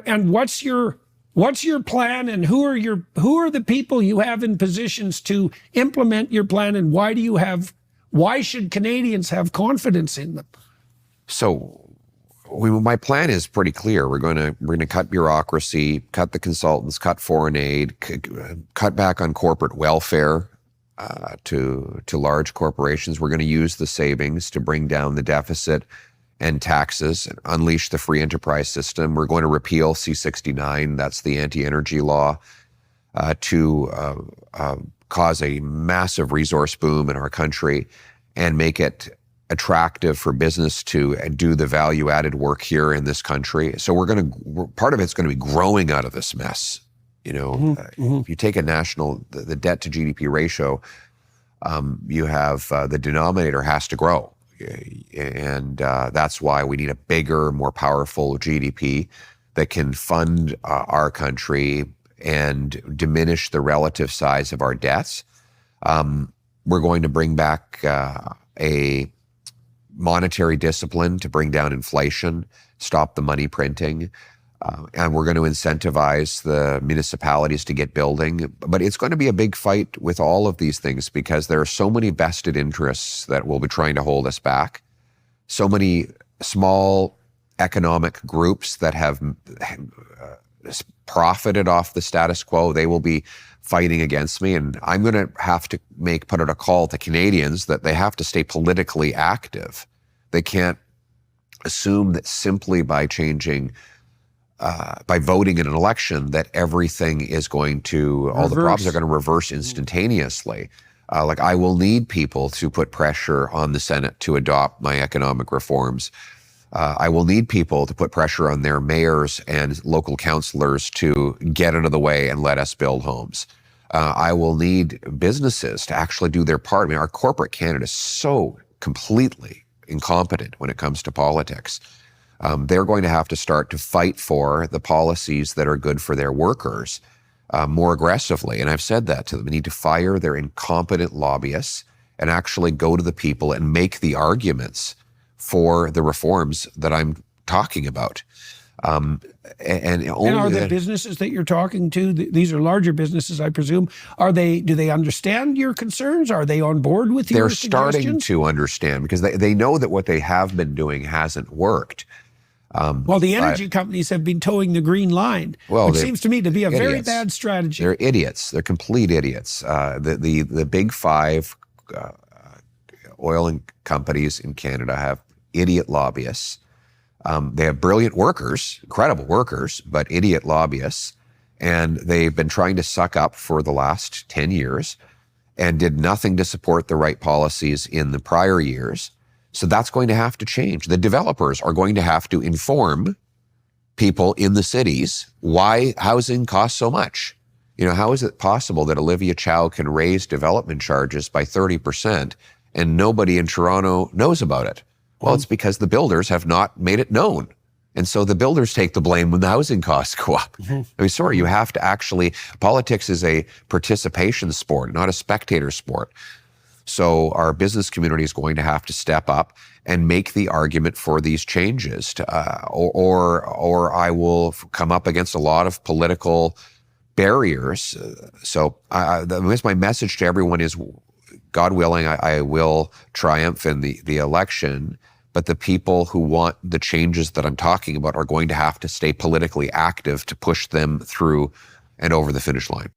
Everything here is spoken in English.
And what's your plan, and who are the people you have in positions to implement your plan, and why should Canadians have confidence in them? So my plan is pretty clear. We're going to cut bureaucracy, cut the consultants, cut foreign aid, cut back on corporate welfare to large corporations. We're going to use the savings to bring down the deficit and taxes and unleash the free enterprise system. We're going to repeal C-69, that's the anti-energy law, to cause a massive resource boom in our country and make it attractive for business to do the value-added work here in this country. So part of it's going to be growing out of this mess. If you take the debt to GDP ratio, you have the denominator has to grow. And that's why we need a bigger, more powerful GDP that can fund our country and diminish the relative size of our debts. We're going to bring back a monetary discipline to bring down inflation, stop the money printing, and we're going to incentivize the municipalities to get building. But it's going to be a big fight with all of these things because there are so many vested interests that will be trying to hold us back. So many small economic groups that have profited off the status quo, they will be fighting against me. And I'm going to have to put out a call to Canadians that they have to stay politically active. They can't assume that simply by voting in an election that everything is going to, all the problems are going to reverse instantaneously. I will need people to put pressure on the Senate to adopt my economic reforms. I will need people to put pressure on their mayors and local councillors to get out of the way and let us build homes. I will need businesses to actually do their part. I mean, our corporate Canada is so completely incompetent when it comes to politics. They're going to have to start to fight for the policies that are good for their workers more aggressively. And I've said that to them. They need to fire their incompetent lobbyists and actually go to the people and make the arguments for the reforms that I'm talking about. And are the businesses that you're talking to, these are larger businesses, I presume, do they understand your concerns? Are they on board with your suggestions? They're starting to understand because they know that what they have been doing hasn't worked. Well, the energy companies have been towing the green line, which seems to me to be a very bad strategy. They're idiots. They're complete idiots. The big five oil companies in Canada have idiot lobbyists. They have brilliant workers, incredible workers, but idiot lobbyists. And they've been trying to suck up for the last 10 years and did nothing to support the right policies in the prior years. So that's going to have to change. The developers are going to have to inform people in the cities why housing costs so much. How is it possible that Olivia Chow can raise development charges by 30% and nobody in Toronto knows about it? Well, it's because the builders have not made it known. And so the builders take the blame when the housing costs go up. I mean, sorry, you have to politics is a participation sport, not a spectator sport. So our business community is going to have to step up and make the argument for these changes, or I will come up against a lot of political barriers. So my message to everyone is, God willing, I will triumph in the election, but the people who want the changes that I'm talking about are going to have to stay politically active to push them through and over the finish line.